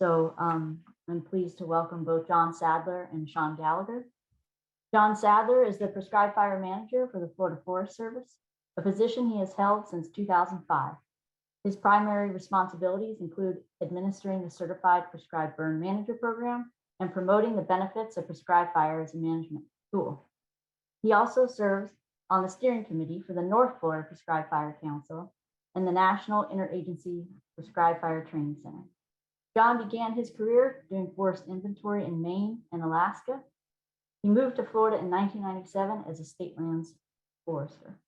So I'm pleased to welcome both John Sadler and Sean Gallagher. John Sadler is the Prescribed Fire Manager for the Florida Forest Service, a position he has held since 2005. His primary responsibilities include administering the Certified Prescribed Burn Manager program and promoting the benefits of prescribed fire as a management tool. He also serves on the steering committee for the North Florida Prescribed Fire Council and the National Interagency Prescribed Fire Training Center. John began his career doing forest inventory in Maine and Alaska. He moved to Florida in 1997 as a state lands forester.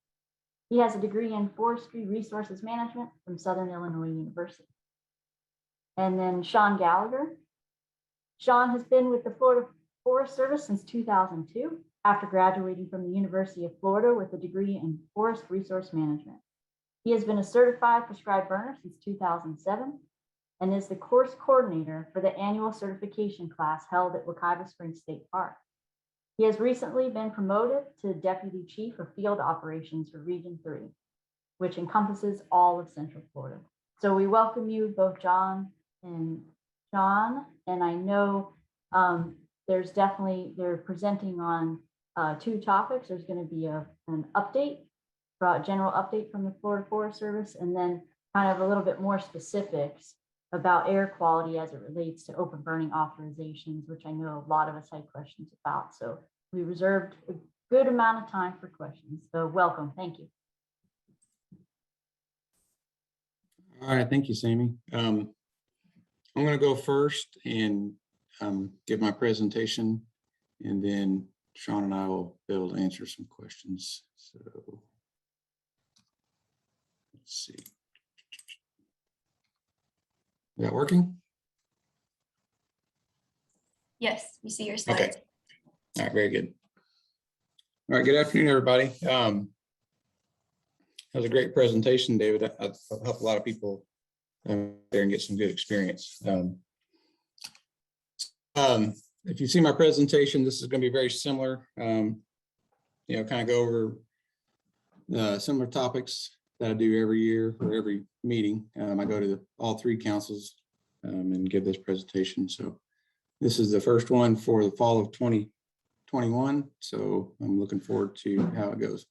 He has a degree in forestry resources management from Southern Illinois University. And then Sean Gallagher. Sean has been with the Florida Forest Service since 2002 after graduating from the University of Florida with a degree in forest resource management. He has been a certified prescribed burner since 2007 and is the course coordinator for the annual certification class held at Wekiva Springs State Park. He has recently been promoted to Deputy Chief of Field Operations for Region 3, which encompasses all of Central Florida. So we welcome you, both John and Sean, and I know they're presenting on two topics. There's going to be an update, a general update from the Florida Forest Service, and then kind of a little bit more specifics about air quality as it relates to open burning authorizations, which I know a lot of us had questions about. So we reserved a good amount of time for questions. So welcome, thank you. All right, thank you, Sammy. I'm going to go first and give my presentation, and then Sean and I will be able to answer some questions. So let's see. Is that working? Yes, we see your slides. Okay. All right, very good. All right, good afternoon, everybody. That was a great presentation, David. I helped a lot of people there and get some good experience. If you see my presentation, this is going to be very similar. Kind of go over similar topics that I do every year or every meeting. I go to all three councils and give this presentation. So this is the first one for the fall of 2021. So I'm looking forward to how it goes.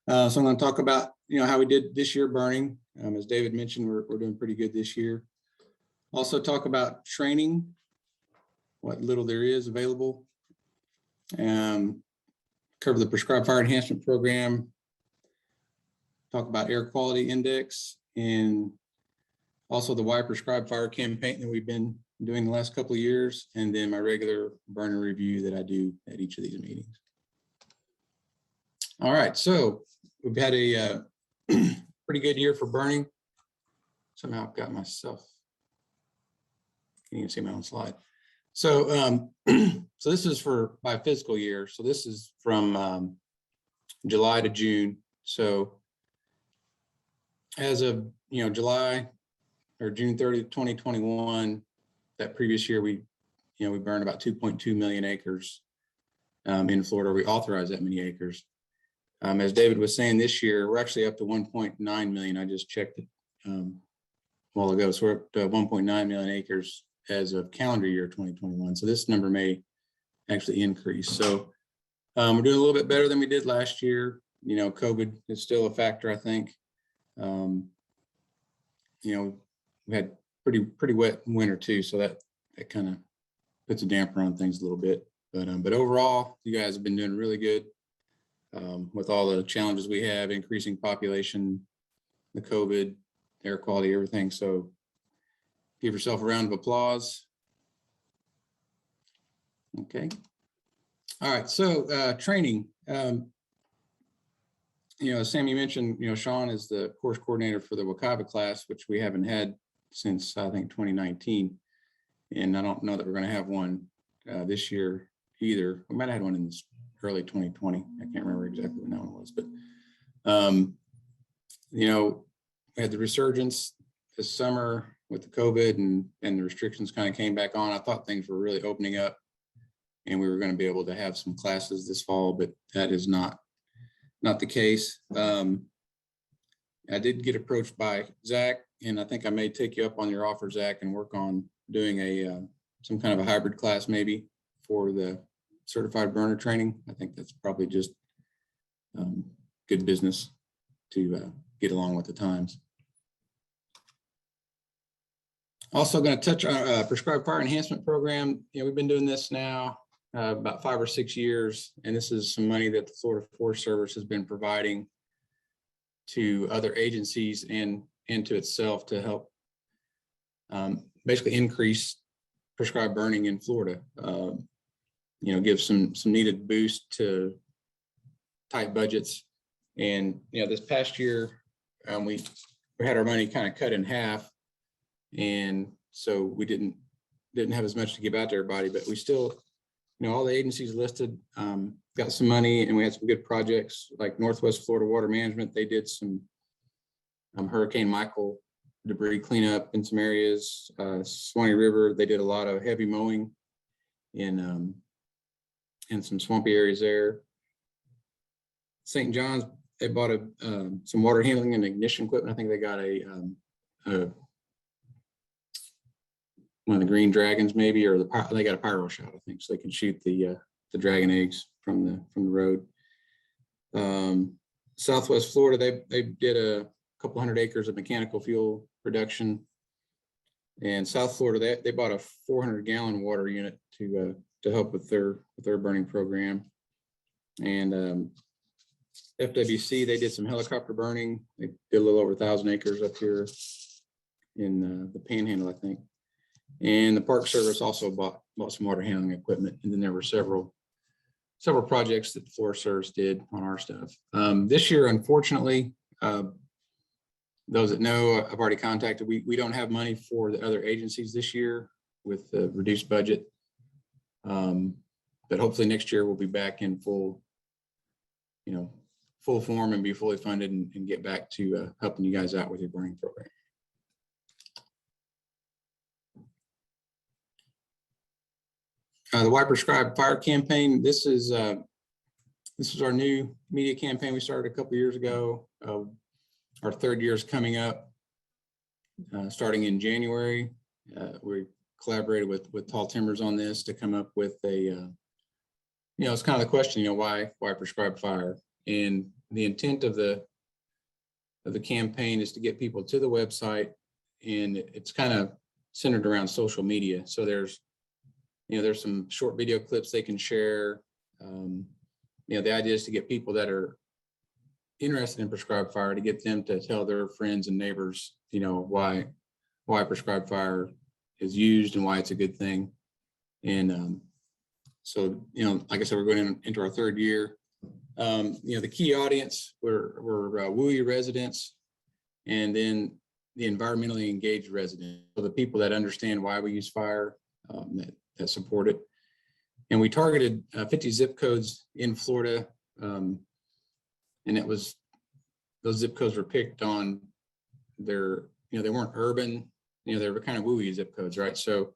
So I'm going to talk about, how we did this year burning. As David mentioned, we're doing pretty good this year. Also talk about training, what little there is available. Cover the Prescribed Fire Enhancement Program. Talk about air quality index and also the Why Prescribed Fire campaign that we've been doing the last couple of years, and then my regular burner review that I do at each of these meetings. All right, so we've had a pretty good year for burning. Somehow I've got myself, you can see my own slide. So, so this is by fiscal year. So this is from July to June. So as of July or June 30th, 2021, that previous year we burned about 2.2 million acres in Florida. We authorized that many acres. As David was saying, this year we're actually up to 1.9 million. I just checked it a while ago. So we're up to 1.9 million acres as of calendar year 2021. So this number may actually increase. So we're doing a little bit better than we did last year. COVID is still a factor, I think. We had pretty wet winter too, so that kind of puts a damper on things a little bit. But overall, you guys have been doing really good with all the challenges we have, increasing population, the COVID, air quality, everything. So give yourself a round of applause. Okay. All right. So training. As Sammy mentioned, Sean is the course coordinator for the Wekiva class, which we haven't had since I think 2019, and I don't know that we're going to have one this year either. We might have had one in this early 2020. I can't remember exactly when that one was, but we had the resurgence this summer with the COVID and the restrictions kind of came back on. I thought things were really opening up and we were going to be able to have some classes this fall, but that is not the case. I did get approached by Zach, and I think I may take you up on your offer, Zach, and work on doing some kind of a hybrid class maybe for the certified burner training. I think that's probably just good business to get along with the times. Also going to touch on prescribed fire enhancement program. We've been doing this now about 5 or 6 years, and this is some money that the Florida Forest Service has been providing to other agencies and to itself to help basically increase prescribed burning in Florida. Give some needed boost to tight budgets. And this past year we had our money kind of cut in half, and so we didn't have as much to give out to everybody, but we still, all the agencies listed got some money, and we had some good projects like Northwest Florida Water Management. They did some Hurricane Michael debris cleanup in some areas. Swanee River, they did a lot of heavy mowing in some swampy areas there. St. John's, they bought some water handling and ignition equipment. I think they got one of the green dragons maybe, or they got a pyro shot, I think, so they can shoot the dragon eggs from the road. Southwest Florida, they did a couple 100 acres of mechanical fuel production. And South Florida, they bought a 400-gallon water unit to help with their burning program. And FWC, they did some helicopter burning. They did a little over 1,000 acres up here in the Panhandle, I think. And the Park Service also bought some water handling equipment. And then there were several projects that the Forest Service did on our stuff. This year, unfortunately, those that know, I've already contacted, we don't have money for the other agencies this year with the reduced budget. But hopefully next year we'll be back in full form and be fully funded and get back to helping you guys out with your burning program. The Why Prescribed Fire campaign. This is our new media campaign we started a couple years ago. Our 3rd year is coming up, starting in January. We collaborated with Tall Timbers on this to come up with a, it's kind of the question, why prescribed fire? And the intent of the campaign is to get people to the website, and it's kind of centered around social media. So there's some short video clips they can share. The idea is to get people that are interested in prescribed fire, to get them to tell their friends and neighbors, why prescribed fire is used and why it's a good thing. And so, like I said, we're going into our 3rd year. The key audience were WUI residents, and then the environmentally engaged residents, so the people that understand why we use fire, that support it. And we targeted 50 zip codes in Florida. And those zip codes were picked on they weren't urban, they were kind of WUI zip codes, right? So,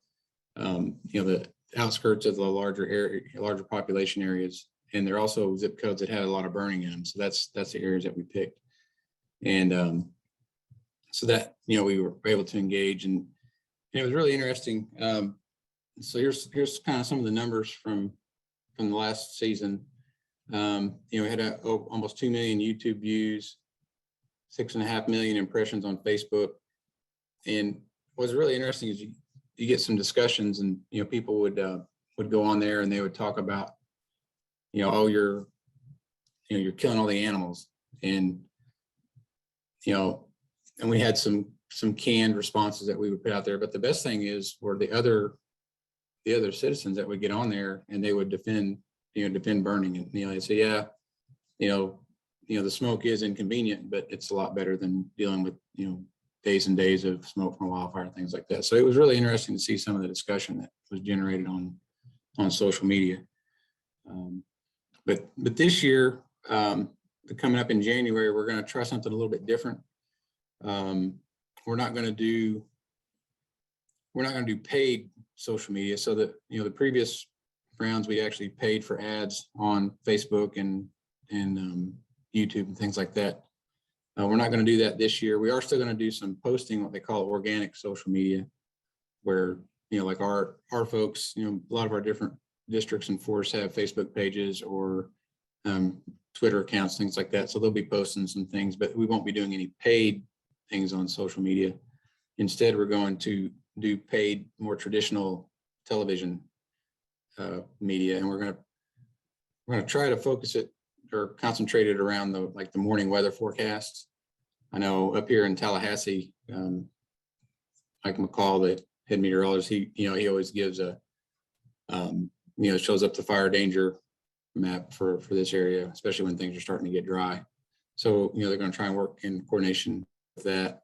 the outskirts of the larger population areas, and they're also zip codes that had a lot of burning in them. So that's the areas that we picked. And so that, we were able to engage, and it was really interesting. So here's kind of some of the numbers from the last season. We had almost 2 million YouTube views, 6.5 million impressions on Facebook. And what's really interesting is you get some discussions, and people would go on there and they would talk about, oh, you're killing all the animals, and and we had some canned responses that we would put out there. But the best thing were the other citizens that would get on there, and they would defend burning. And they say, yeah, the smoke is inconvenient, but it's a lot better than dealing with days and days of smoke from a wildfire and things like that. So it was really interesting to see some of the discussion that was generated on social media. But this year, coming up in January, we're going to try something a little bit different. We're not going to do paid social media. So that the previous rounds, we actually paid for ads on Facebook and YouTube and things like that. We're not going to do that this year. We are still going to do some posting, what they call organic social media, where like our folks, a lot of our different districts and forests have Facebook pages or Twitter accounts, things like that. So they'll be posting some things, but we won't be doing any paid things on social media. Instead, we're going to do paid, more traditional television media, and we're going to try to focus it or concentrate it around the morning weather forecasts. I know up here in Tallahassee, Mike McCall, the head meteorologist, he always gives shows up the fire danger map for this area, especially when things are starting to get dry. So, they're going to try and work in coordination with that.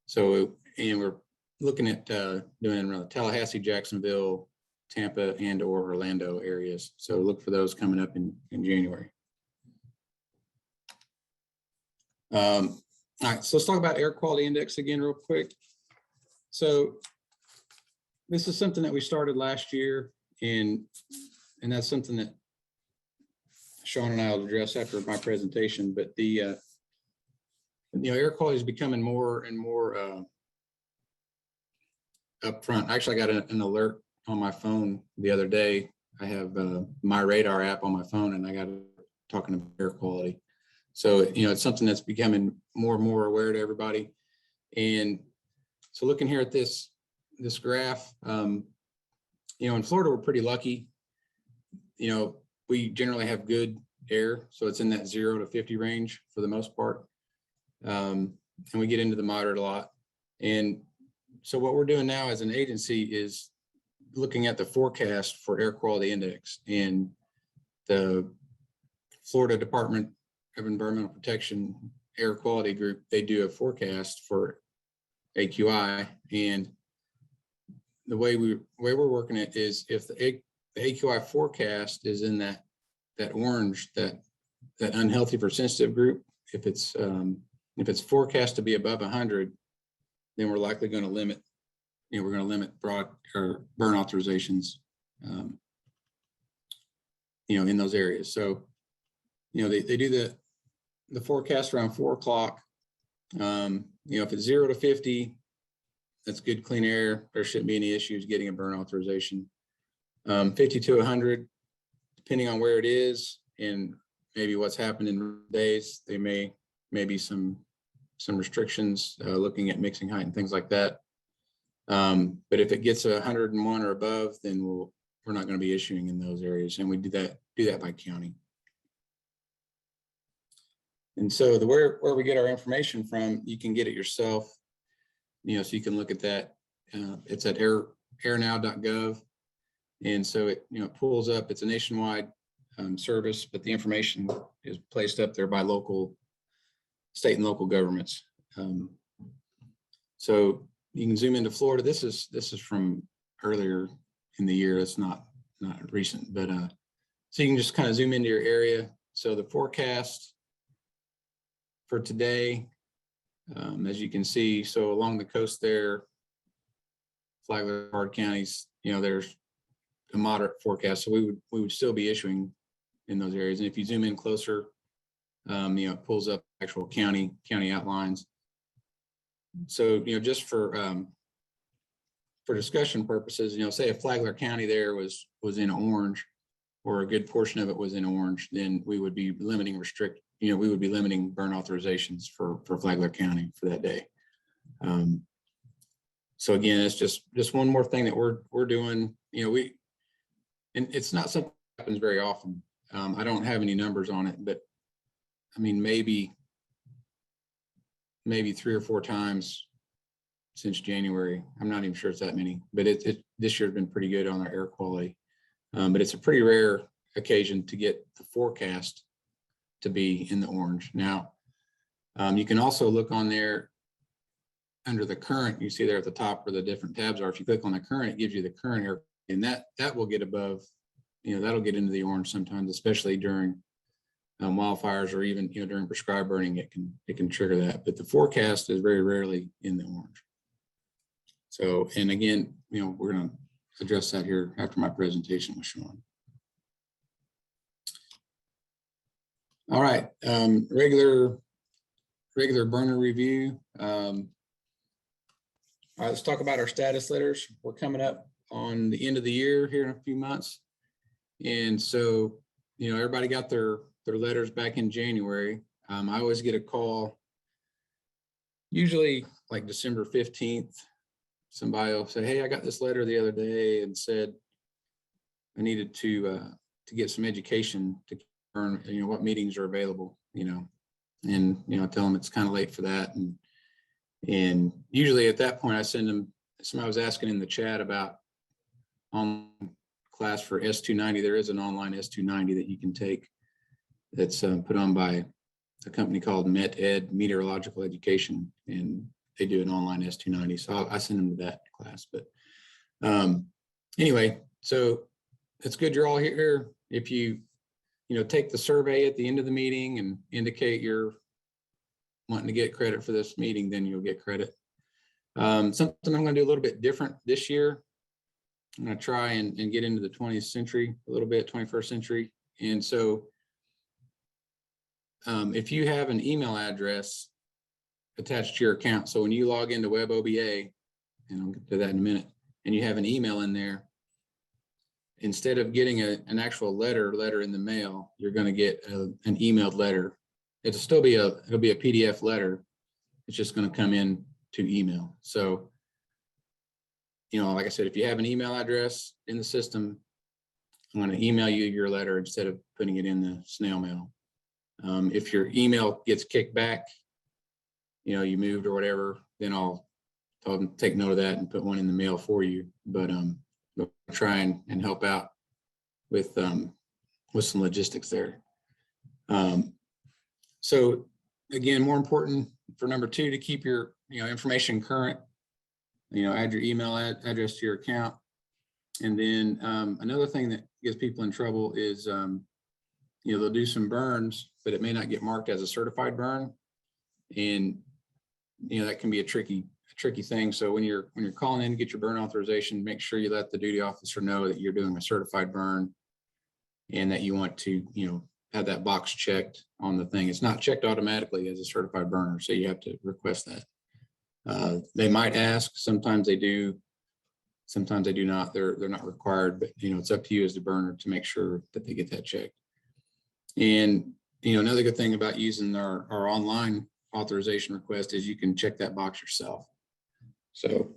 So, and we're looking at doing around the Tallahassee, Jacksonville, Tampa, and or Orlando areas. So look for those coming up in January. All right, so let's talk about air quality index again real quick. So this is something that we started last year, and that's something that Sean and I will address after my presentation. But the air quality is becoming more and more upfront. I actually got an alert on my phone the other day. I have my radar app on my phone, and I got talking about air quality. So it's something that's becoming more and more aware to everybody. And so looking here at this graph, in Florida, we're pretty lucky. We generally have good air, so it's in that 0 to 50 range for the most part. And we get into the moderate a lot. And so what we're doing now as an agency is looking at the forecast for air quality index, and the Florida Department of Environmental Protection Air Quality Group, they do a forecast for AQI. And the way we're working it is if the AQI forecast is in that orange, that unhealthy for sensitive group, if it's forecast to be above 100, then we're likely going to limit, we're going to limit broad or burn authorizations, in those areas. So, they do the forecast around 4 o'clock. If it's 0 to 50, that's good clean air. There shouldn't be any issues getting a burn authorization. 50 to 100, depending on where it is and maybe what's happened in days, they may be some restrictions looking at mixing height and things like that. But if it gets 101 or above, then we're not going to be issuing in those areas, and we do that by county. And so where we get our information from, you can get it yourself. So you can look at that. It's at airnow.gov, and so it pulls up. It's a nationwide service, but the information is placed up there by state and local governments. So you can zoom into Florida. This is from earlier in the year. It's not recent, but so you can just kind of zoom into your area. So the forecast for today, as you can see, so along the coast there, Flagler, Hard counties, there's a moderate forecast. So we would still be issuing in those areas. And if you zoom in closer, it pulls up actual county outlines. So, just for discussion purposes, say if Flagler County there was in orange, or a good portion of it was in orange, then we would be limiting we would be limiting burn authorizations for Flagler County for that day. So again, it's just one more thing that we're doing. And it's not something that happens very often. I don't have any numbers on it, but I mean, maybe 3 or 4 times since January. I'm not even sure it's that many, but this year has been pretty good on our air quality. But it's a pretty rare occasion to get the forecast to be in the orange. Now, you can also look on there under the current. You see there at the top where the different tabs are. If you click on the current, it gives you the current air, and that will get above, that'll get into the orange sometimes, especially during wildfires, or even during prescribed burning. It can trigger that, but the forecast is very rarely in the orange. So, and again, we're going to address that here after my presentation with Sean. All right, regular burner review. All right, let's talk about our status letters. We're coming up on the end of the year here in a few months. And so, everybody got their letters back in January. I always get a call, usually like December 15th. Somebody will say, hey, I got this letter the other day and said I needed to get some education to learn, what meetings are available, and, I tell them it's kind of late for that. And usually at that point I send them, somebody was asking in the chat about on class for S290. There is an online S290 that you can take that's put on by a company called METED, Meteorological Education, and they do an online S290. So I send them to that class. But anyway, so it's good you're all here. If you take the survey at the end of the meeting and indicate you're wanting to get credit for this meeting, then you'll get credit. Something I'm going to do a little bit different this year. I'm going to try and get into the 20th century a little bit, 21st century. And so if you have an email address attached to your account, so when you log into WebOBA, and I'll get to that in a minute, and you have an email in there, instead of getting an actual letter in the mail, you're going to get an emailed letter. It'll still be it'll be a PDF letter. It's just going to come in to email. So, like I said, if you have an email address in the system, I'm going to email you your letter instead of putting it in the snail mail. If your email gets kicked back, you moved or whatever, then I'll take note of that and put one in the mail for you. But we'll try and help out with some logistics there. So again, more important for number 2 to keep your information current. Add your email address to your account. And then another thing that gets people in trouble is they'll do some burns, but it may not get marked as a certified burn, and that can be a tricky thing. So when you're calling in to get your burn authorization, make sure you let the duty officer know that you're doing a certified burn and that you want to have that box checked on the thing. It's not checked automatically as a certified burner, so you have to request that. They might ask, sometimes they do, sometimes they do not. They're not required, but it's up to you as the burner to make sure that they get that checked. And another good thing about using our online authorization request is you can check that box yourself. So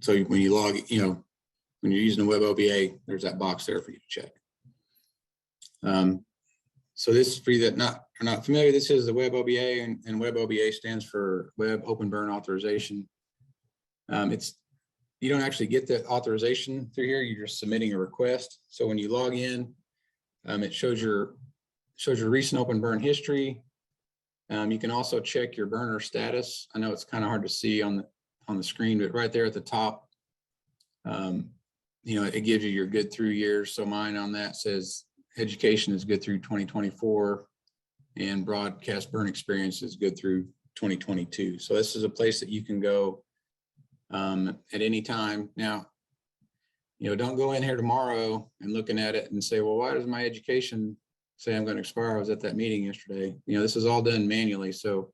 so when you log, when you're using a WebOBA, there's that box there for you to check. So this, for you that are not familiar, this is the WebOBA, and WebOBA stands for Web Open Burn Authorization. You don't actually get the authorization through here. You're just submitting a request. So when you log in, it shows your recent open burn history. You can also check your burner status. I know it's kind of hard to see on the screen, but right there at the top, it gives you your good through years. So mine on that says education is good through 2024 and broadcast burn experience is good through 2022. So this is a place that you can go at any time. Now, don't go in here tomorrow and looking at it and say, well, why does my education say I'm going to expire? I was at that meeting yesterday. This is all done manually. So,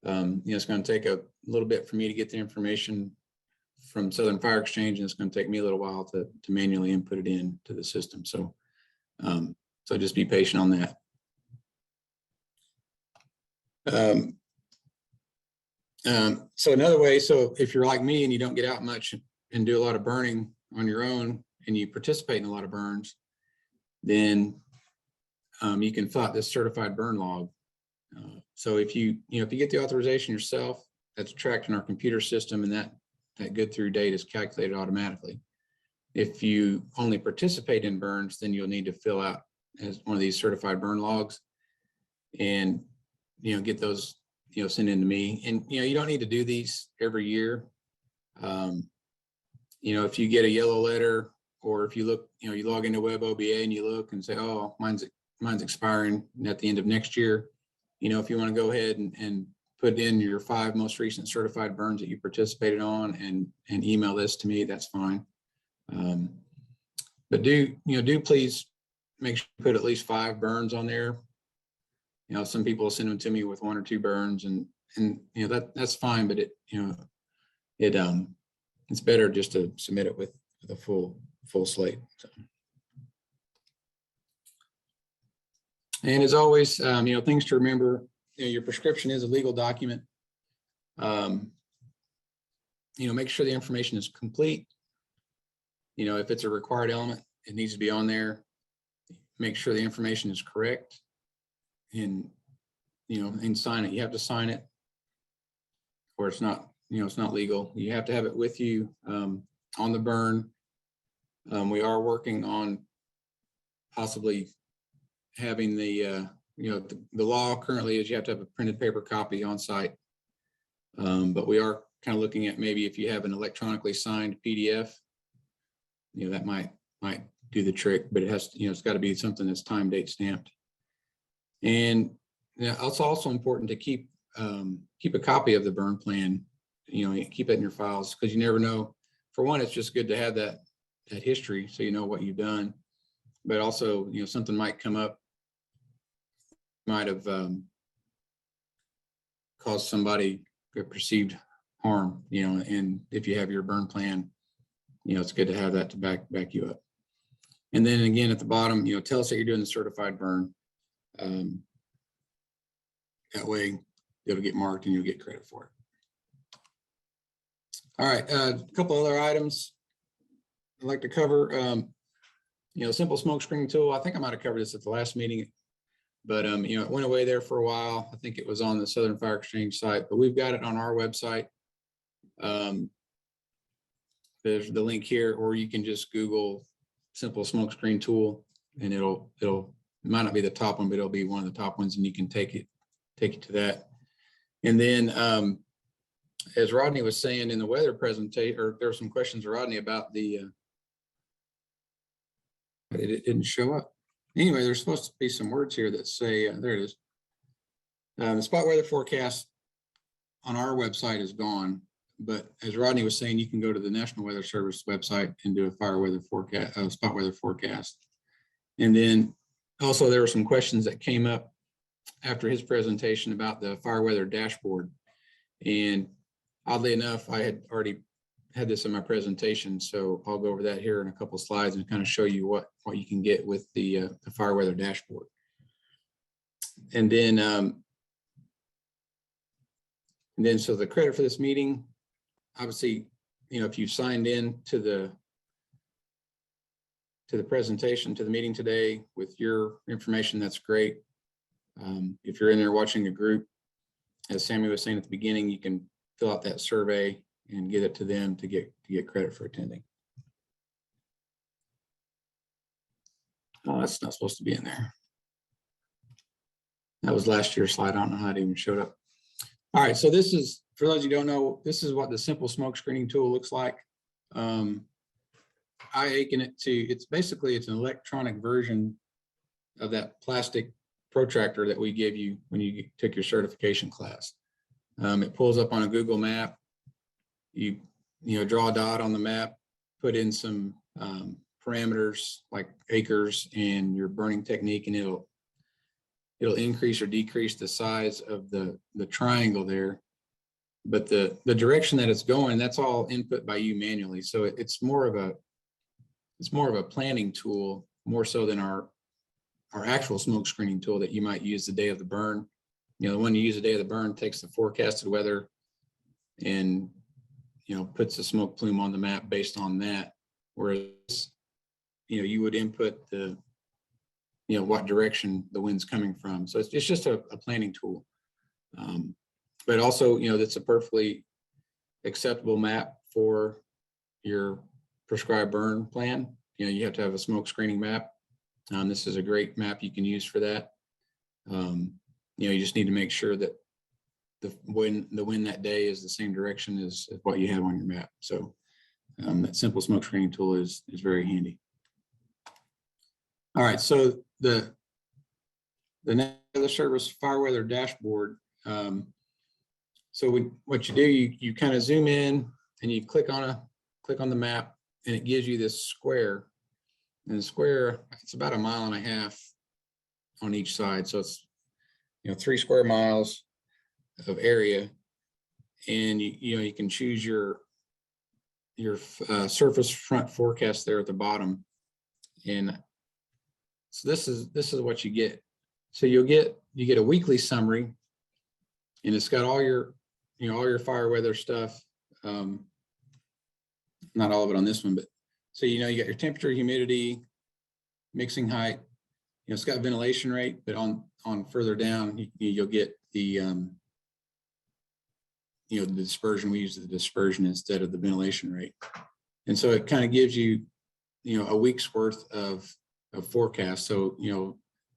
it's going to take a little bit for me to get the information from Southern Fire Exchange, and it's going to take me a little while to manually input it into the system. So, so just be patient on that. So another way, so if you're like me and you don't get out much and do a lot of burning on your own and you participate in a lot of burns, then you can fill out this certified burn log. So if you get the authorization yourself, that's tracked in our computer system, and that good through date is calculated automatically. If you only participate in burns, then you'll need to fill out as one of these certified burn logs and get those sent in to me. And you don't need to do these every year. If you get a yellow letter, or if you look, you log into WebOBA and you look and say, oh, mine's expiring at the end of next year. If you want to go ahead and put in your 5 most recent certified burns that you participated on and email this to me, that's fine. But do please make sure you put at least 5 burns on there. Some people send them to me with 1 or 2 burns, and that's fine, but it it's better just to submit it with a full slate. So. And as always, things to remember, your prescription is a legal document. Make sure the information is complete. If it's a required element, it needs to be on there. Make sure the information is correct and sign it. You have to sign it or it's not, it's not legal. You have to have it with you on the burn. We are working on possibly having the law currently is you have to have a printed paper copy on site. But we are kind of looking at maybe if you have an electronically signed PDF, that might do the trick, but it has, it's got to be something that's time date stamped. And it's also important to keep a copy of the burn plan, keep it in your files, because you never know. For one, it's just good to have that history so you know what you've done, but also, something might come up, might have caused somebody perceived harm, and if you have your burn plan, it's good to have that to back you up. And then again, at the bottom, tell us that you're doing the certified burn. That way it'll get marked and you'll get credit for it. All right, a couple other items I'd like to cover. Simple smoke screening tool. I think I might have covered this at the last meeting, but it went away there for a while. I think it was on the Southern Fire Exchange site, but we've got it on our website. There's the link here, or you can just Google simple smoke screen tool, and it might not be the top one, but it'll be one of the top ones, and you can take it to that. And then as Rodney was saying in the weather presentation, or there were some questions, Rodney, about the it didn't show up. Anyway, there's supposed to be some words here that say, there it is. The spot weather forecast on our website is gone, but as Rodney was saying, you can go to the National Weather Service website and do a fire weather forecast, spot weather forecast. And then also there were some questions that came up after his presentation about the fire weather dashboard. And oddly enough, I had already had this in my presentation, so I'll go over that here in a couple of slides and kind of show you what you can get with the fire weather dashboard. And then so the credit for this meeting, obviously, if you've signed in to the presentation, to the meeting today with your information, that's great. If you're in there watching a group, as Sammy was saying at the beginning, you can fill out that survey and get it to them to get credit for attending. Oh, that's not supposed to be in there. That was last year's slide. I don't know how it even showed up. All right, so this is, for those of you who don't know, this is what the simple smoke screening tool looks like. I liken it to, it's an electronic version of that plastic protractor that we gave you when you took your certification class. It pulls up on a Google map. You draw a dot on the map, put in some parameters like acres and your burning technique, and it'll increase or decrease the size of the triangle there. But the direction that it's going, that's all input by you manually. So it's more of a planning tool, more so than our actual smoke screening tool that you might use the day of the burn. The one you use the day of the burn takes the forecasted weather and puts a smoke plume on the map based on that. Whereas you would input the what direction the wind's coming from. So it's just a planning tool. But also, that's a perfectly acceptable map for your prescribed burn plan. You have to have a smoke screening map. This is a great map you can use for that. You just need to make sure that the wind that day is the same direction as what you have on your map. So that simple smoke screening tool is very handy. All right, so the Weather Service fire weather dashboard. So what you do, you kind of zoom in and you click on the map, and it gives you this square. And the square, it's about 1.5 miles on each side. So it's 3 square miles of area, and you can choose your surface front forecast there at the bottom. And so this is what you get. So you get a weekly summary, and it's got all your, all your fire weather stuff. Not all of it on this one, but so, you got your temperature, humidity, mixing height, it's got ventilation rate, but on further down, you'll get the, the dispersion. We use the dispersion instead of the ventilation rate. And so it kind of gives you, a week's worth of forecast. So,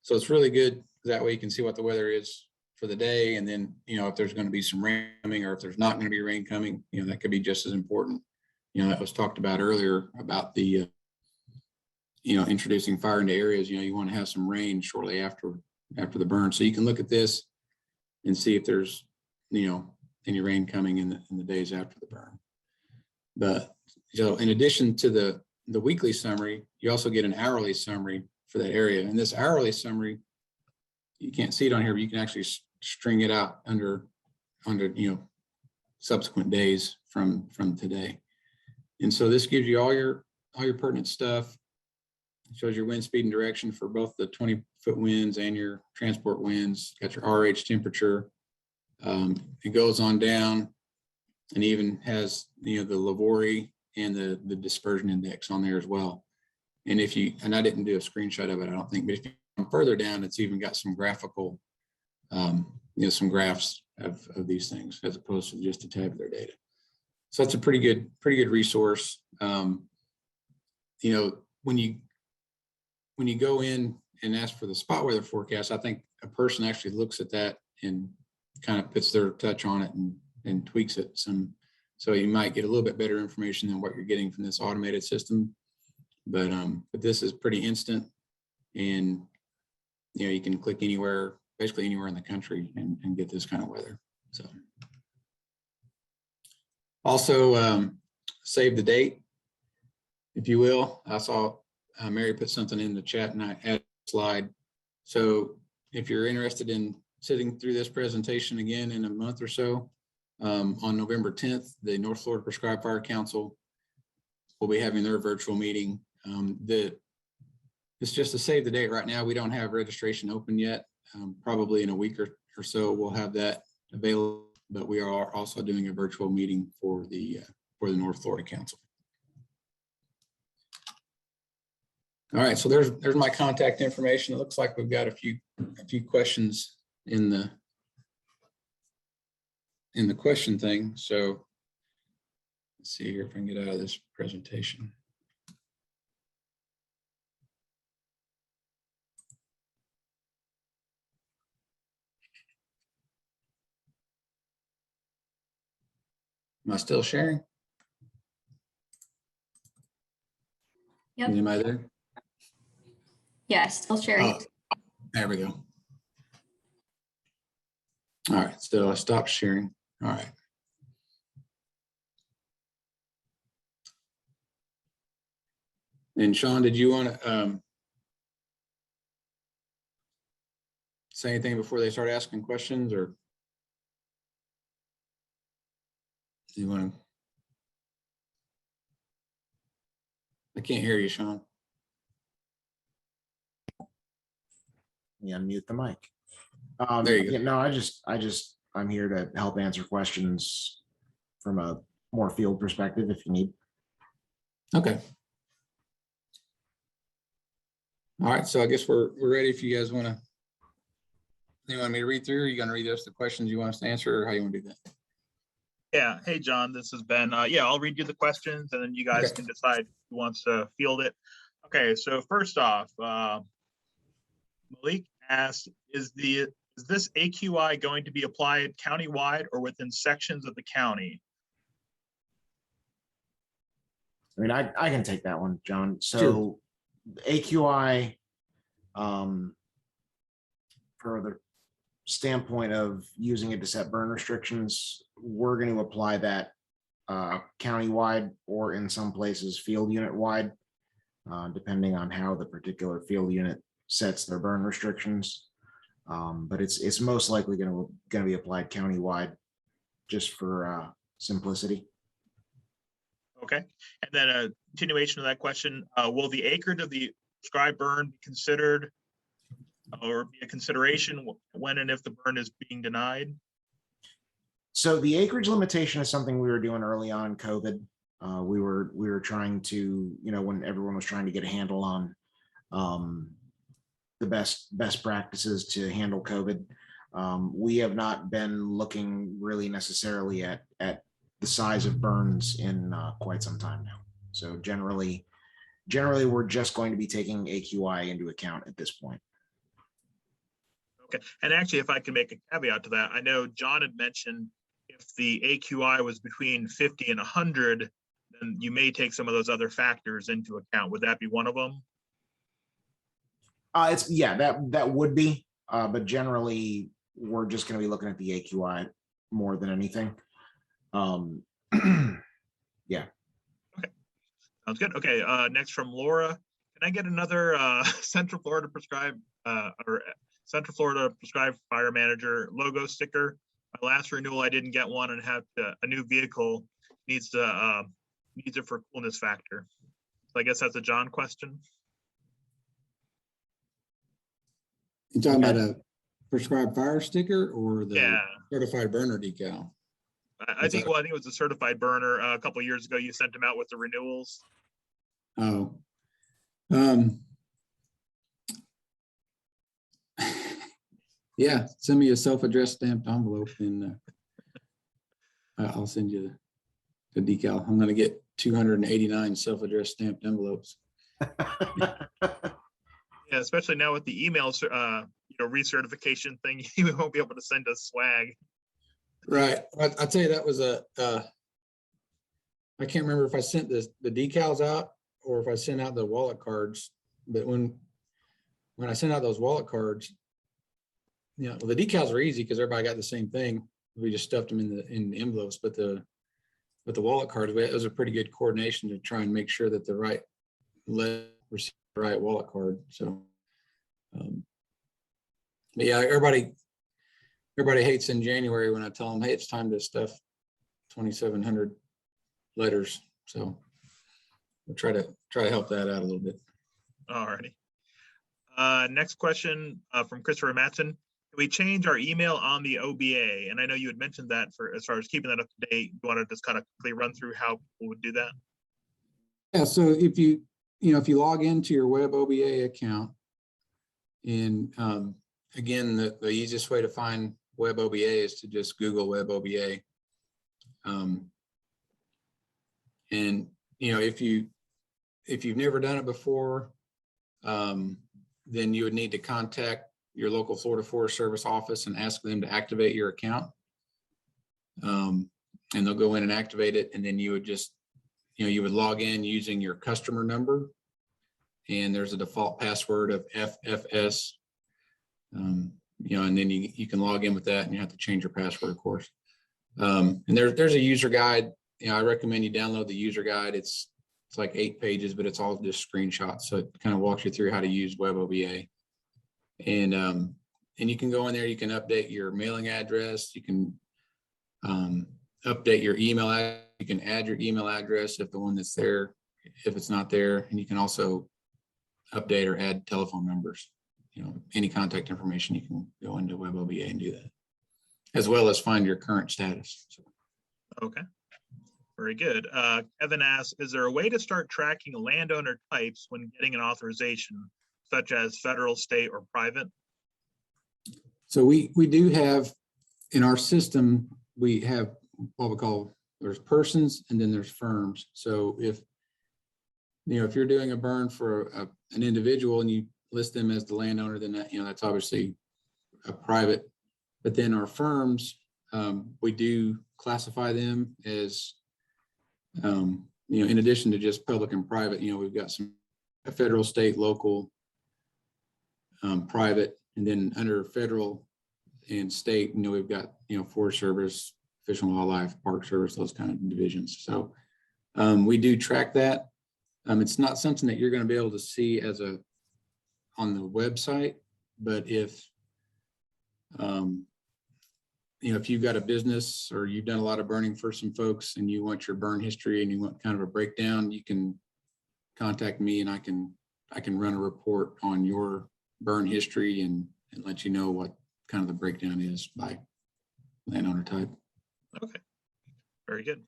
so it's really good. That way you can see what the weather is for the day. And then, if there's going to be some rain coming, or if there's not going to be rain coming, that could be just as important. That was talked about earlier about the, introducing fire into areas, you want to have some rain shortly after the burn. So you can look at this and see if there's, any rain coming in the days after the burn. But so in addition to the weekly summary, you also get an hourly summary for that area. And this hourly summary, you can't see it on here, but you can actually string it out under subsequent days from today. And so this gives you all your pertinent stuff. It shows your wind speed and direction for both the 20-foot winds and your transport winds. Got your RH temperature. It goes on down and even has, the Lavori and the dispersion index on there as well. And and I didn't do a screenshot of it, I don't think, but if you come further down, it's even got some graphical, some graphs of these things as opposed to just a tabular data. So that's a pretty good resource. When you go in and ask for the spot weather forecast, I think a person actually looks at that and kind of puts their touch on it and tweaks it some. So you might get a little bit better information than what you're getting from this automated system. But this is pretty instant, and you can click anywhere, basically anywhere in the country, and get this kind of weather. So also save the date, if you will. I saw Mary put something in the chat and I added a slide. So if you're interested in sitting through this presentation again in a month or so, on November 10th, the North Florida Prescribed Fire Council will be having their virtual meeting. It's just to save the date right now. We don't have registration open yet. Probably in a week or so, we'll have that available, but we are also doing a virtual meeting for the North Florida Council. All right, so there's my contact information. It looks like we've got a few questions in the question thing. So let's see here if I can get out of this presentation. Am I still sharing? Yep. Am I there? Yeah, still sharing. Oh, there we go. All right, so I stopped sharing. All right. And Sean, did you want to say anything before they start asking questions, or do you want to? I can't hear you, Sean. You unmute the mic. There you go. Yeah, no, I'm here to help answer questions from a more field perspective if you need. Okay. All right, so I guess we're ready. If you guys want to, you want me to read through, or are you going to read us the questions you want us to answer, or how you want to do that? Yeah. Hey, John, this is Ben. Yeah, I'll read you the questions and then you guys can decide who wants to field it. Okay, so first off, Malik asked, is this AQI going to be applied countywide or within sections of the county? I mean, I can take that one, John. So AQI, for the standpoint of using it to set burn restrictions, we're going to apply that countywide, or in some places field unit wide, depending on how the particular field unit sets their burn restrictions. But it's most likely going to be applied countywide, just for simplicity. Okay, and then a continuation of that question, will the acreage of the prescribed burn be considered or be a consideration when and if the burn is being denied? So the acreage limitation is something we were doing early on in COVID. We were trying to, when everyone was trying to get a handle on the best practices to handle COVID. We have not been looking really necessarily at the size of burns in quite some time now. So generally we're just going to be taking AQI into account at this point. Okay, and actually, if I can make a caveat to that, I know John had mentioned if the AQI was between 50 and 100, then you may take some of those other factors into account. Would that be one of them? That would be, but generally we're just going to be looking at the AQI more than anything. Yeah. Okay, sounds good. Okay, next from Laura, can I get another Central Florida prescribed or Central Florida prescribed fire manager logo sticker? My last renewal, I didn't get one, and have a new vehicle needs it for coolness factor. So I guess that's a John question. You talking about a prescribed fire sticker or the certified burner decal? I think it was a certified burner. A couple of years ago, you sent them out with the renewals. Oh, yeah, send me a self-addressed stamped envelope and I'll send you the decal. I'm going to get 289 self-addressed stamped envelopes. Yeah, especially now with the email, recertification thing, you won't be able to send us swag. Right. I tell you, that was I can't remember if I sent the decals out or if I sent out the wallet cards. But when I sent out those wallet cards, the decals are easy because everybody got the same thing. We just stuffed them in the envelopes. But the wallet cards, it was a pretty good coordination to try and make sure that the right received the right wallet card. So, but yeah, everybody hates in January when I tell them, hey, it's time to stuff 2,700 letters. So we'll try to help that out a little bit. All righty. Next question from Christopher Matson. Can we change our email on the OBA? And I know you had mentioned that for as far as keeping that up to date. You want to just kind of quickly run through how people would do that? Yeah. So if you log into your web OBA account, and again, the easiest way to find web OBA is to just Google web OBA. And if you've never done it before, then you would need to contact your local Florida Forest Service office and ask them to activate your account. And they'll go in and activate it, and then you would just you would log in using your customer number, and there's a default password of FFS. And then you can log in with that, and you have to change your password, of course. And there's a user guide. I recommend you download the user guide. It's like 8 pages, but it's all just screenshots. So it kind of walks you through how to use web OBA. And you can go in there, you can update your mailing address. You can update your email address. You can add your email address if the one that's there, if it's not there. And you can also update or add telephone numbers. Any contact information, you can go into web OBA and do that, as well as find your current status. So. Okay, very good. Kevin asks, is there a way to start tracking landowner types when getting an authorization, such as federal, state, or private? So we do have in our system, we have what we call, there's persons and then there's firms. So if you're doing a burn for an individual and you list them as the landowner, then that's obviously a private. But then our firms, we do classify them as, in addition to just public and private, we've got some federal, state, local, private, and then under federal and state, we've got, Forest Service, Fish and Wildlife, Park Service, those kind of divisions. So we do track that. It's not something that you're going to be able to see on the website, but if if you've got a business or you've done a lot of burning for some folks and you want your burn history and you want kind of a breakdown, you can contact me and I can run a report on your burn history and let you know what kind of the breakdown is by landowner type. Okay, very good.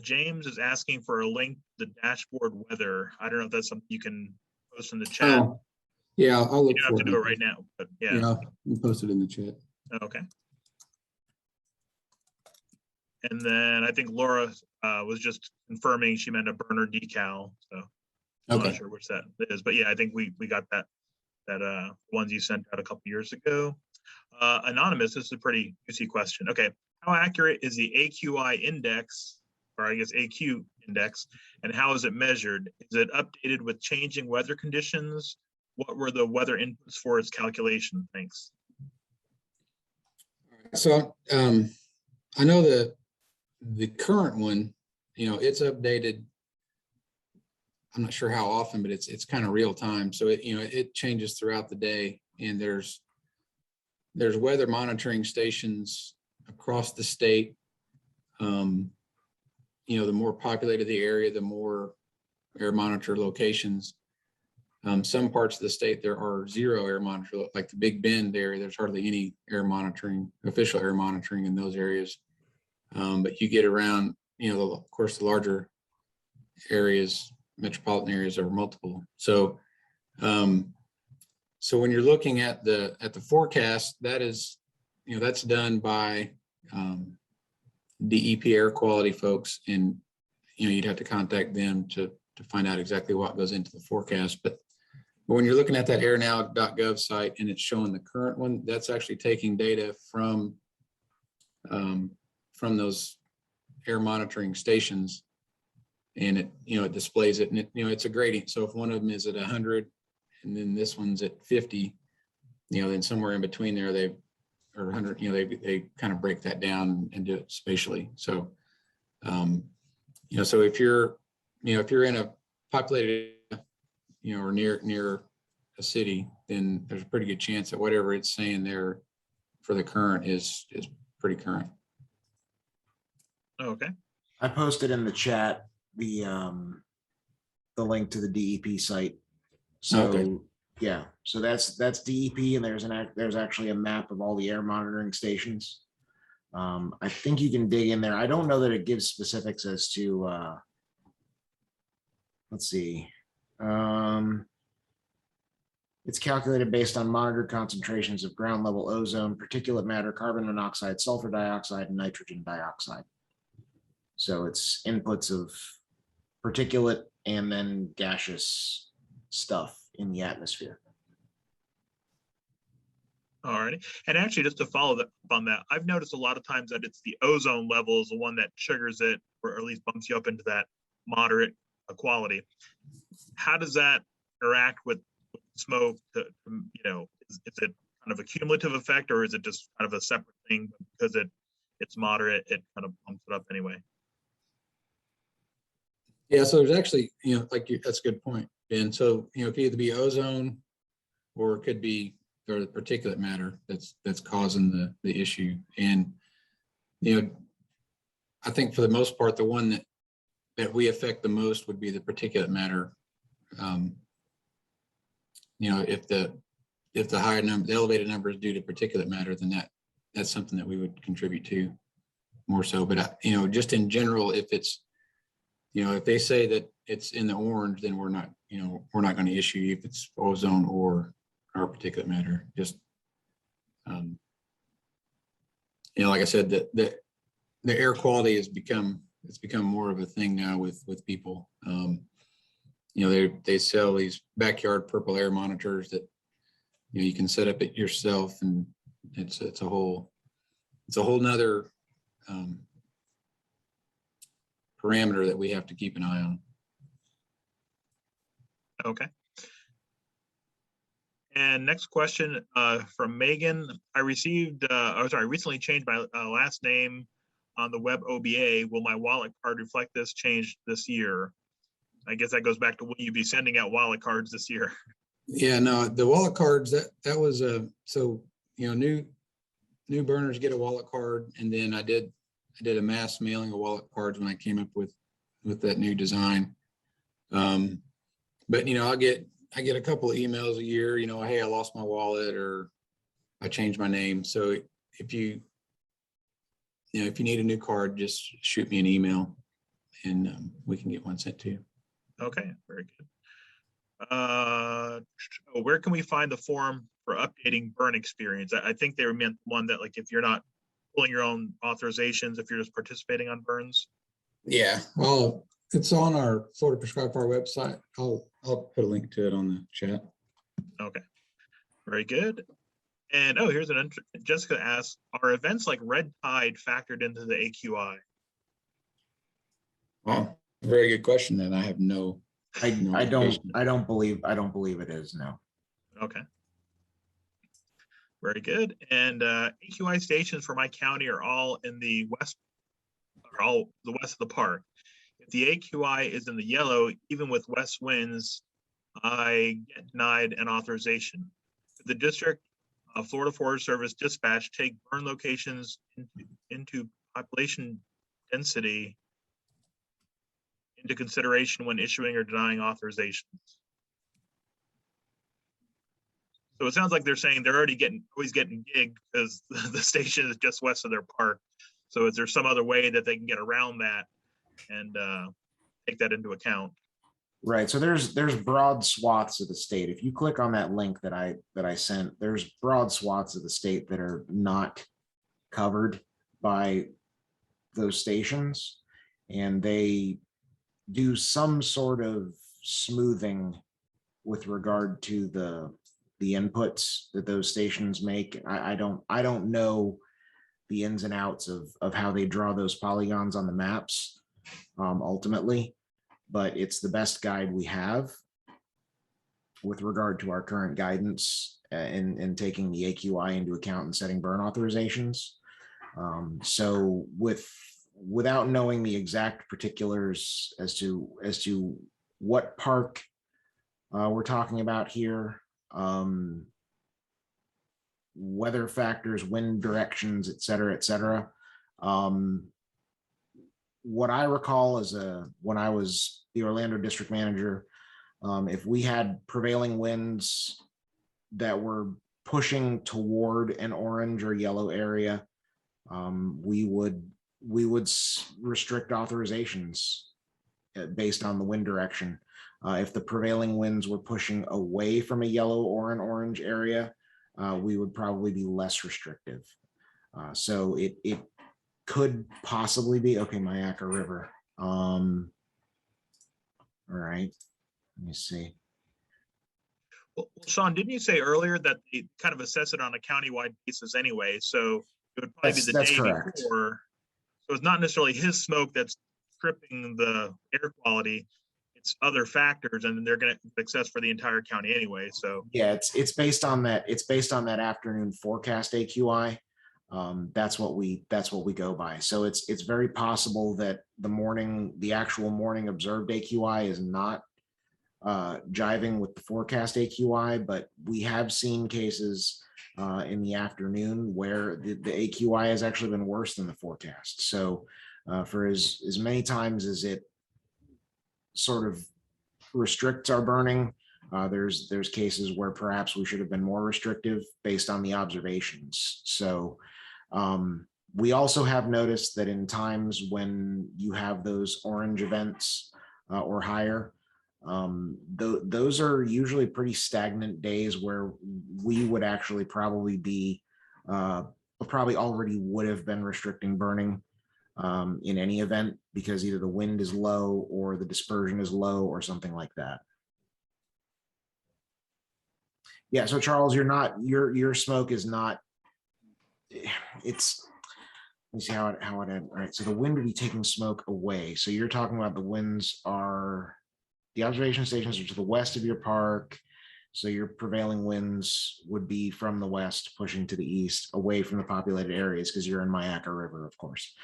James is asking for a link to the dashboard weather. I don't know if that's something you can post in the chat. Oh, yeah, I'll look You don't for have to do it right now, but yeah. Yeah, I'll post it in the chat. Okay. And then I think Laura was just confirming she meant a burner decal. So I'm not sure which that is, but yeah, I think we got that ones you sent out a couple years ago. Anonymous, this is a pretty juicy question. Okay, how accurate is the AQI index, or I guess AQ index, and how is it measured? Is it updated with changing weather conditions? What were the weather inputs for its calculation? Thanks. So I know that the current one, it's updated. I'm not sure how often, but it's kind of real time. So it changes throughout the day, and there's weather monitoring stations across the state. The more populated the area, the more air monitor locations. Some parts of the state, there are 0 air monitor, like the Big Bend area, there's hardly any air monitoring, official air monitoring in those areas. But you get around, of course, the larger areas, metropolitan areas are multiple. So, so when you're looking at the forecast, that is, that's done by DEP air quality folks, and you'd have to contact them to find out exactly what goes into the forecast. But when you're looking at that airnow.gov site and it's showing the current one, that's actually taking data from those air monitoring stations, and it displays it, and it's a gradient. So if one of them is at 100 and then this one's at 50, then somewhere in between there, or 100, they kind of break that down and do it spatially. So so if you're in a populated or near a city, then there's a pretty good chance that whatever it's saying there for the current is pretty current. Okay. I posted in the chat the link to the DEP site. So yeah, so that's DEP, and there's actually a map of all the air monitoring stations. I think you can dig in there. I don't know that it gives specifics as to let's see. It's calculated based on monitored concentrations of ground level ozone, particulate matter, carbon monoxide, sulfur dioxide, and nitrogen dioxide. So it's inputs of particulate and then gaseous stuff in the atmosphere. All righty. And actually, just to follow up on that, I've noticed a lot of times that it's the ozone level is the one that triggers it, or at least bumps you up into that moderate quality. How does that interact with smoke? Is it kind of a cumulative effect, or is it just kind of a separate thing? Because it's moderate, it kind of bumps it up anyway. Yeah, so there's actually, that's a good point, Ben. So, it could either be ozone, or it could be the particulate matter that's causing the issue. And, I think for the most part, the one that we affect the most would be the particulate matter. If the higher number, the elevated number is due to particulate matter, then that's something that we would contribute to more so. But, just in general, if it's, if they say that it's in the orange, then we're not going to issue if it's ozone or particulate matter. Just, like I said, the air quality it's become more of a thing now with people. They sell these backyard purple air monitors that, you can set up it yourself, and it's a whole nother parameter that we have to keep an eye on. Okay. And next question from Megan. I recently changed my last name on the web OBA. Will my wallet card reflect this change this year? I guess that goes back to, will you be sending out wallet cards this year? Yeah, no, the wallet cards, that was so, new new burners get a wallet card, and then I did a mass mailing of wallet cards when I came up with that new design. But I get a couple of emails a year, hey, I lost my wallet or I changed my name. So if you need a new card, just shoot me an email and we can get one sent to you. Okay, very good. Where can we find the form for updating burn experience? I think they meant one that, like, if you're not pulling your own authorizations, if you're just participating on burns. Yeah, well, it's on our Florida Prescribed Fire website. I'll put a link to it on the chat. Okay, very good. And here's Jessica asks, are events like Red Tide factored into the AQI? Wow, very good question. And I have no. I don't believe it is, no. Okay. Very good. And AQI stations for my county are all in the west, of the park. If the AQI is in the yellow, even with west winds, I get denied an authorization. The district of Florida Forest Service dispatch take burn locations into population density into consideration when issuing or denying authorizations. So it sounds like they're saying they're always getting gigged because the station is just west of their park. So is there some other way that they can get around that and take that into account? Right. So there's broad swaths of the state. If you click on that link that I sent, there's broad swaths of the state that are not covered by those stations, and they do some sort of smoothing with regard to the inputs that those stations make. I don't know the ins and outs of how they draw those polygons on the maps ultimately, but it's the best guide we have with regard to our current guidance in taking the AQI into account and setting burn authorizations. So without knowing the exact particulars as to what park we're talking about here, weather factors, wind directions, et cetera. What I recall is when I was the Orlando district manager, if we had prevailing winds that were pushing toward an orange or yellow area, we would restrict authorizations based on the wind direction. If the prevailing winds were pushing away from a yellow or an orange area, we would probably be less restrictive. So it could possibly be, okay, Mayaca River. All right, let me see. Well, Sean, didn't you say earlier that they kind of assess it on a countywide basis anyway? So it would probably be the day correct. before. So it's not necessarily his smoke that's tripping the air quality. It's other factors, and they're going to assess for the entire county anyway. So yeah, it's based on that. It's based on that afternoon forecast AQI. That's what we go by. So it's very possible that the actual morning observed AQI is not jiving with the forecast AQI, but we have seen cases in the afternoon where the AQI has actually been worse than the forecast. So for as many times as it sort of restricts our burning, there's cases where perhaps we should have been more restrictive based on the observations. So we also have noticed that in times when you have those orange events or higher, those are usually pretty stagnant days where we would actually probably be probably already would have been restricting burning in any event, because either the wind is low or the dispersion is low or something like that. Yeah, so Charles, your smoke is not, it's, let me see how it all right. So the wind would be taking smoke away. So you're talking about the winds are, the observation stations are to the west of your park. So your prevailing winds would be from the west pushing to the east away from the populated areas, because you're in Mayaca River, of course.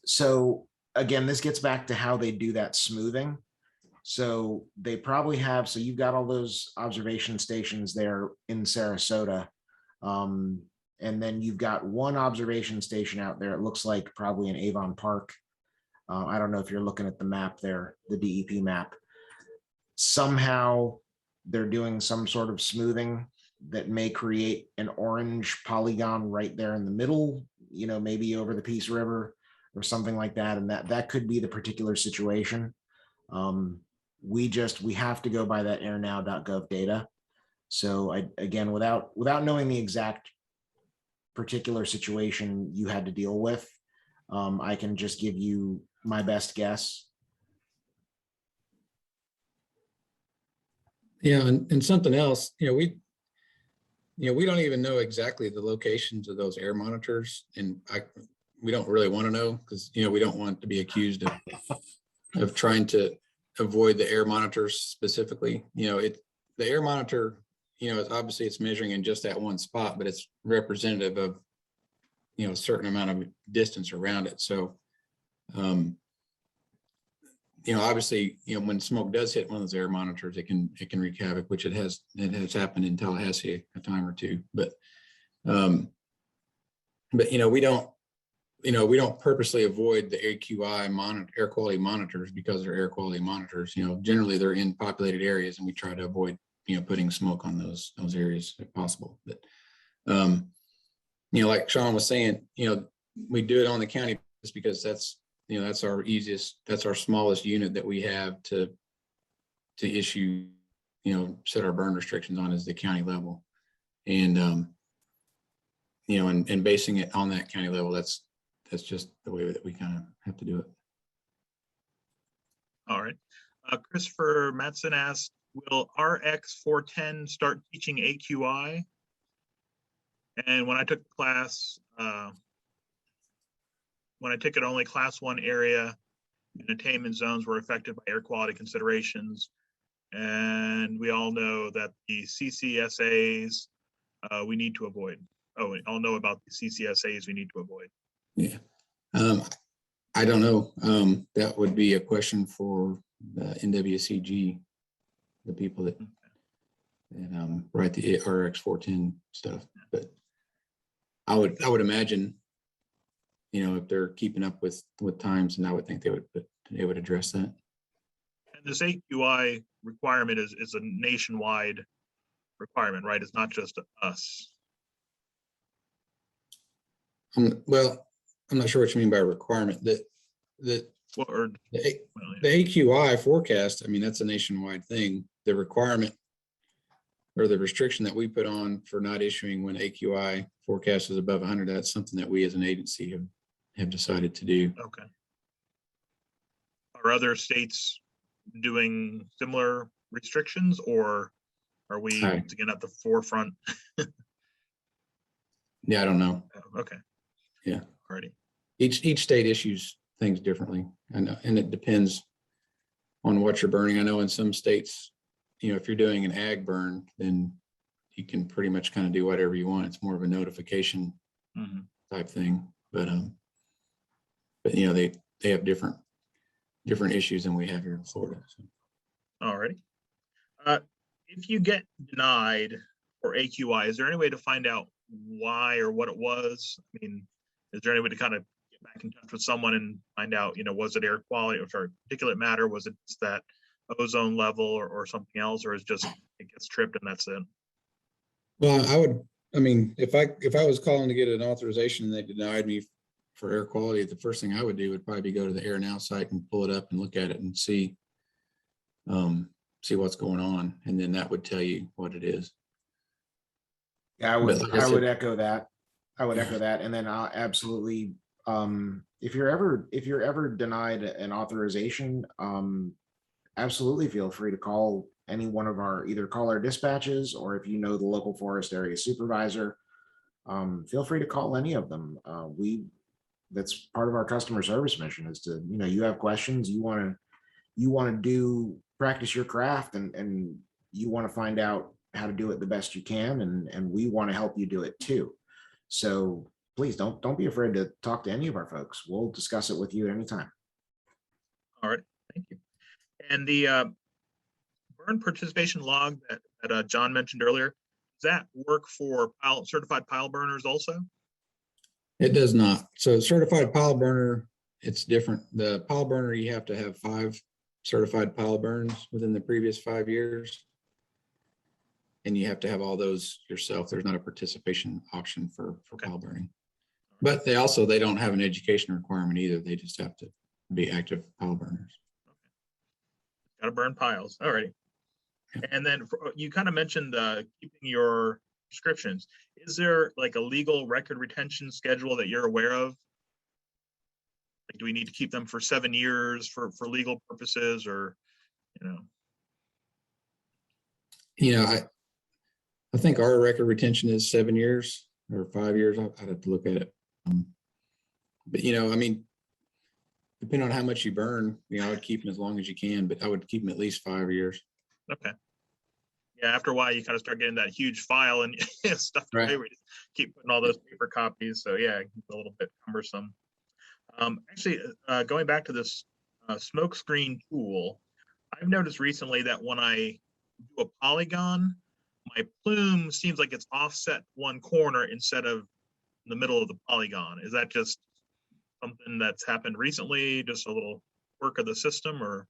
So again, this gets back to how they do that smoothing. So they probably have, so you've got all those observation stations there in Sarasota. And then you've got one observation station out there. It looks like probably in Avon Park. I don't know if you're looking at the map there, the DEP map. Somehow they're doing some sort of smoothing that may create an orange polygon right there in the middle, you know, maybe over the Peace River or something like that. And that could be the particular situation. We have to go by that airnow.gov data. So again, without knowing the exact particular situation you had to deal with, I can just give you my best guess. Yeah, and something else, we don't even know exactly the locations of those air monitors, and we don't really want to know because we don't want to be accused of trying to avoid the air monitors specifically. The air monitor, obviously it's measuring in just that one spot, but it's representative of a certain amount of distance around it. So obviously, when smoke does hit one of those air monitors, it can wreak havoc, which it has happened in Tallahassee a time or two. But we don't purposely avoid the AQI air quality monitors because they're air quality monitors. Generally they're in populated areas, and we try to avoid putting smoke on those areas if possible. But like Sean was saying, we do it on the county just because that's our smallest unit that we have to issue, set our burn restrictions on is the county level. And, and basing it on that county level, that's just the way that we kind of have to do it. All right. Christopher Matson asked, will RX 410 start teaching AQI? And when I took the class, when I took it, only class 1 area and attainment zones were affected by air quality considerations. And we all know that the CCSAs we need to avoid. Oh, we all know about the CCSAs we need to avoid. Yeah. I don't know. That would be a question for NWCG, the people that write the RX 410 stuff. But I would imagine, if they're keeping up with times, and I would think they would address that. And this AQI requirement is a nationwide requirement, right? It's not just us. Well, I'm not sure what you mean by requirement. The AQI forecast, that's a nationwide thing. The requirement or the restriction that we put on for not issuing when AQI forecast is above 100, that's something that we as an agency have decided to do. Okay. Are other states doing similar restrictions, or are we again at the forefront? Yeah, I don't know. Okay. Yeah. Alrighty. Each state issues things differently. I know, and it depends on what you're burning. I know in some states, if you're doing an ag burn, then you can pretty much kind of do whatever you want. It's more of a notification type thing. But they have different issues than we have here in Florida. So. Alrighty. If you get denied for AQI, is there any way to find out why or what it was? Is there any way to kind of get back in touch with someone and find out, was it air quality or particulate matter? Was it just that ozone level or something else, or is just it gets tripped and that's it? Well, if I was calling to get an authorization and they denied me for air quality, the first thing I would do would probably go to the Air Now site and pull it up and look at it and see what's going on, and then that would tell you what it is. Yeah, I would echo that. And then I'll absolutely, if you're ever denied an authorization, absolutely feel free to call any one of either call our dispatches, or if you know the local forest area supervisor, feel free to call any of them. That's part of our customer service mission is to, you have questions, you want to practice your craft, and you want to find out how to do it the best you can, and we want to help you do it too. So please don't be afraid to talk to any of our folks. We'll discuss it with you at any time. All right, thank you. And the burn participation log that John mentioned earlier, that work for certified pile burners also? It does not. So certified pile burner, it's different. The pile burner, you have to have 5 certified pile burns within the previous 5 years. And you have to have all those yourself. There's not a participation option for pile burning. But they don't have an education requirement either. They just have to be active pile burners. Got to burn piles. All righty. And then you kind of mentioned keeping your prescriptions. Is there like a legal record retention schedule that you're aware of? Like, do we need to keep them for 7 years for legal purposes, or, I think our record retention is 7 years or 5 years. I'd have to look at it. But depending on how much you burn, I would keep them as long as you can, but I would keep them at least 5 years. Okay. Yeah, after a while, you kind of start getting that huge file and stuff Right. away. We just keep putting all those paper copies. So yeah, it's a little bit cumbersome. Actually, going back to this smoke screen tool, I've noticed recently that when I do a polygon, my plume seems like it's offset one corner instead of in the middle of the polygon. Is that just something that's happened recently? Just a little quirk of the system, or?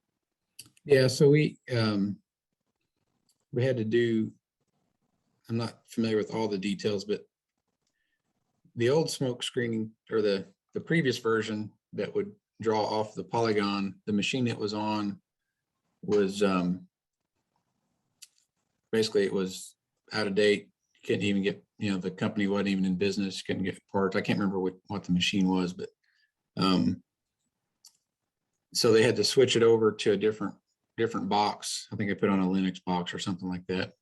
Yeah, so we had to do, I'm not familiar with all the details, but the old smoke screening, or the previous version that would draw off the polygon, the machine it was on was basically, it was out of date. You couldn't even get, the company wasn't even in business, couldn't get parts. I can't remember what the machine was, but so they had to switch it over to a different box. I think I put on a Linux box or something like that.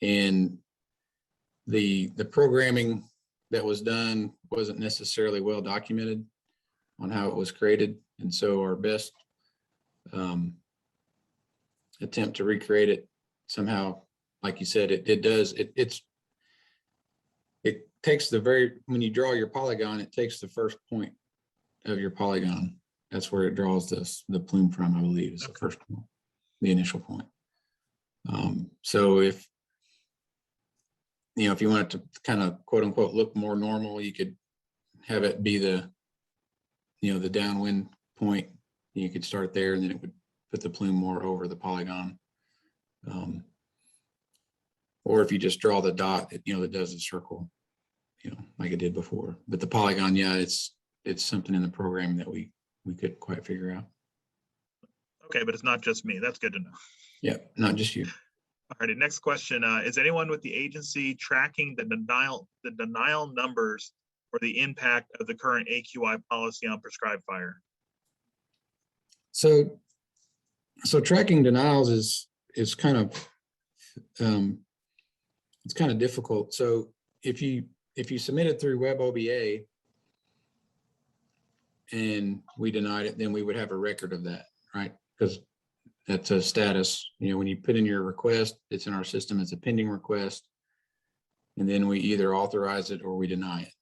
And the programming that was done wasn't necessarily well documented on how it was created. And so our best attempt to recreate it somehow, like you said, it takes when you draw your polygon, it takes the first point of your polygon. That's where it draws the plume from, I believe, is the first point, the initial point. So if you want it to kind of quote unquote look more normal, you could have it be the downwind point. You could start there, and then it would put the plume more over the polygon. Or if you just draw the dot, that does the circle, like it did before. But the polygon, yeah, it's something in the program that we couldn't quite figure out. Okay, but it's not just me. That's good to know. Yeah, not just you. All righty, next question. Is anyone with the agency tracking the denial numbers or the impact of the current AQI policy on prescribed fire? So tracking denials is kind of it's kind of difficult. So if you submit it through Web OBA and we denied it, then we would have a record of that, right? Because that's a status. When you put in your request, it's in our system as a pending request, and then we either authorize it or we deny it.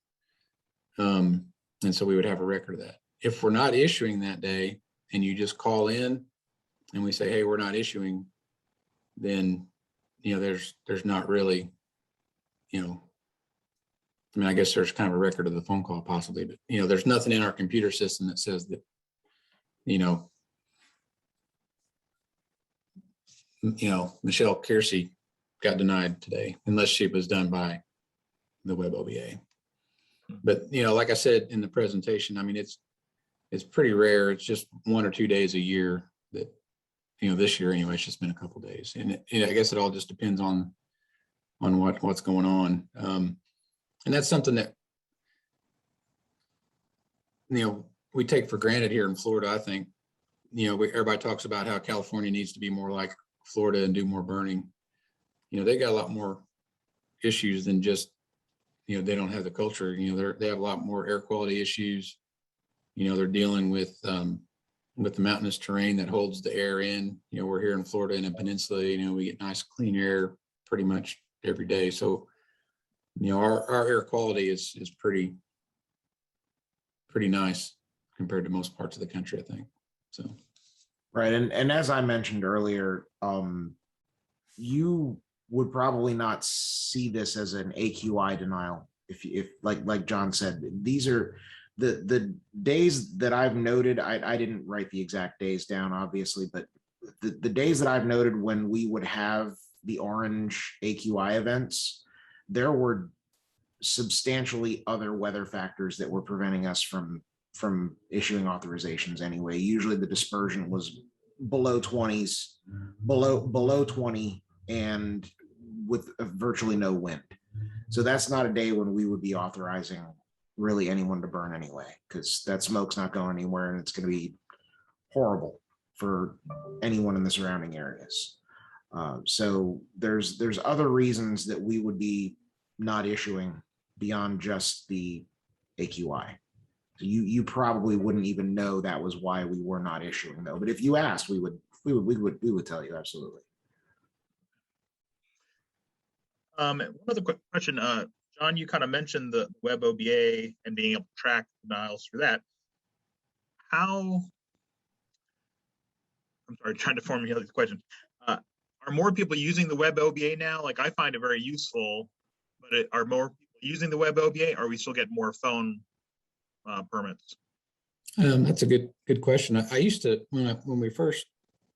And so we would have a record of that. If we're not issuing that day and you just call in and we say, hey, we're not issuing, then there's not really, I guess there's kind of a record of the phone call possibly, but there's nothing in our computer system that says that Michelle Kiersey got denied today, unless she was done by the Web OBA. But like I said in the presentation, it's pretty rare. It's just 1 or 2 days a year that this year anyway, it's just been a couple of days, and I guess it all just depends on what's going on. And that's something that we take for granted here in Florida. I think everybody talks about how California needs to be more like Florida and do more burning. They got a lot more issues than just they don't have the culture. They have a lot more air quality issues. They're dealing with the mountainous terrain that holds the air in. We're here in Florida in a peninsula. We get nice clean air pretty much every day. So our air quality is pretty nice compared to most parts of the country, I think. So right, and as I mentioned earlier, you would probably not see this as an AQI denial. If like John said, these are the days that I've noted. I didn't write the exact days down, obviously, but the days that I've noted when we would have the orange AQI events, there were substantially other weather factors that were preventing us from issuing authorizations anyway. Usually the dispersion was below 20s, below 20, and with virtually no wind. So that's not a day when we would be authorizing really anyone to burn anyway, because that smoke's not going anywhere and it's going to be horrible for anyone in the surrounding areas. So there's other reasons that we would be not issuing beyond just the AQI. So you probably wouldn't even know that was why we were not issuing though. But if you asked, we would tell you absolutely. One other quick question, John, you kind of mentioned the web OBA and being able to track denials through that. I'm sorry, trying to formulate this question. Are more people using the web OBA now? Like, I find it very useful, but are more people using the web OBA? Or are we still getting more phone permits? That's a good question. I used to, when we first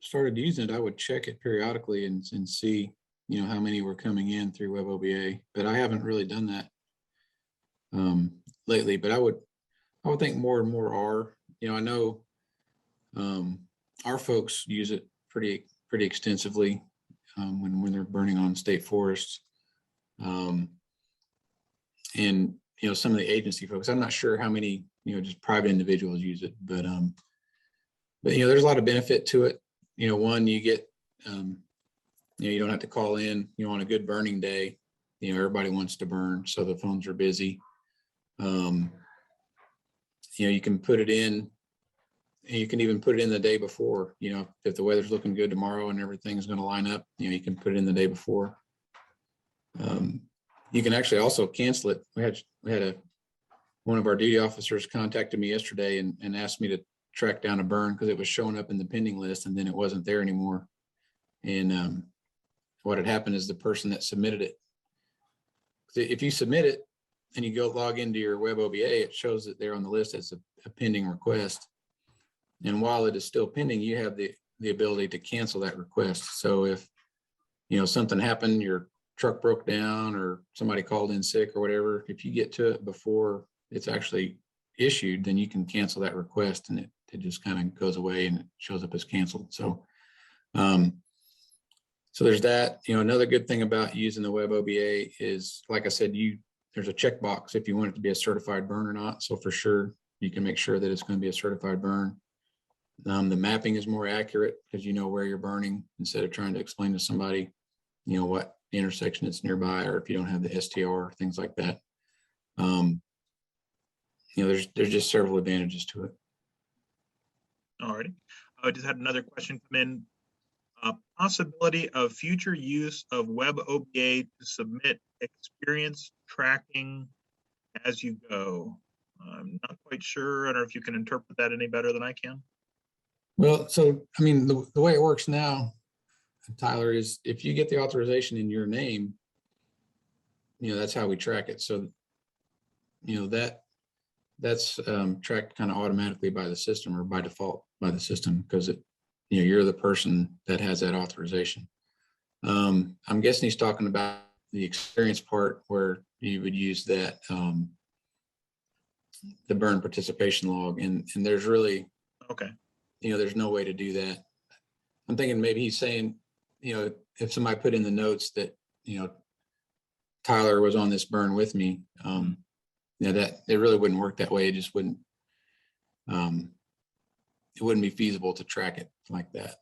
started using it, I would check it periodically and see, how many were coming in through web OBA, but I haven't really done that lately. But I would think more and more are. I know our folks use it pretty extensively when they're burning on state forests, and some of the agency folks. I'm not sure how many just private individuals use it, but there's a lot of benefit to it. One, you get you don't have to call in. On a good burning day, everybody wants to burn, so the phones are busy. You can put it in. You can even put it in the day before. If the weather's looking good tomorrow and everything's going to line up, you can put it in the day before. You can actually also cancel it. We had one of our duty officers contacted me yesterday and asked me to track down a burn because it was showing up in the pending list and then it wasn't there anymore. And what had happened is the person that submitted it, if you submit it and you go log into your web OBA, it shows that they're on the list as a pending request. And while it is still pending, you have the ability to cancel that request. So if, something happened, your truck broke down or somebody called in sick or whatever, if you get to it before it's actually issued, then you can cancel that request and it just kind of goes away and it shows up as canceled. So, so there's that. Another good thing about using the web OBA is, like I said, there's a checkbox if you want it to be a certified burn or not. So for sure, you can make sure that it's going to be a certified burn. The mapping is more accurate because you know where you're burning instead of trying to explain to somebody, what intersection it's nearby, or if you don't have the STR, things like that. There's just several advantages to it. All righty. I just had another question come in. Possibility of future use of web OBA to submit experience tracking as you go. I'm not quite sure. I don't know if you can interpret that any better than I can. Well, so, the way it works now, Tyler, is if you get the authorization in your name, that's how we track it. So, that's tracked kind of automatically by the system or by default by the system because you're the person that has that authorization. I'm guessing he's talking about the experience part where you would use that, the burn participation log, and there's really, okay. There's no way to do that. I'm thinking maybe he's saying, if somebody put in the notes that, Tyler was on this burn with me, that it really wouldn't work that way. It just wouldn't, it wouldn't be feasible to track it like that.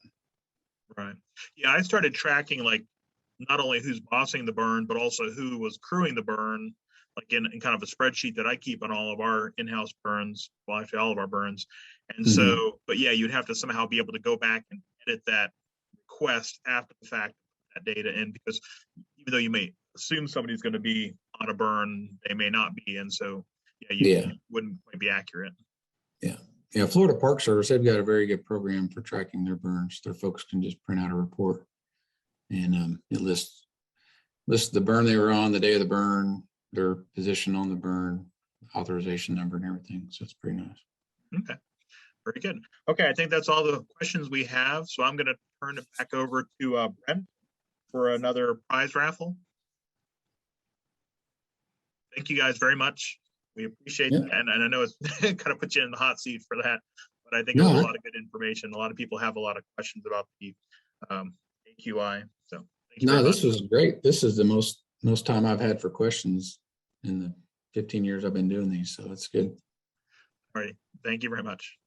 Right. Yeah, I started tracking like not only who's bossing the burn, but also who was crewing the burn, like in kind of a spreadsheet that I keep on all of our in-house burns, well, actually all of our burns. And so, but yeah, you'd have to somehow be able to go back and edit that request after the fact, that data in, because even though you may assume somebody's going to be on a burn, they may not be. And so, you wouldn't quite be accurate. Yeah. Florida Park Service, they've got a very good program for tracking their burns. Their folks can just print out a report and it lists list the burn they were on, the day of the burn, their position on the burn, authorization number and everything. So it's pretty nice. Okay, very good. Okay, I think that's all the questions we have. So I'm going to turn it back over to Brent for another prize raffle. Thank you guys very much. We appreciate Yeah. that. And I know it's kind of put you in the hot seat for that, but I think it was a lot of good information. A lot of people have a lot of questions about the AQI. So thank you No, very this much. was great. This is the most time I've had for questions in the 15 years I've been doing these. So it's good. All right. Thank you very much.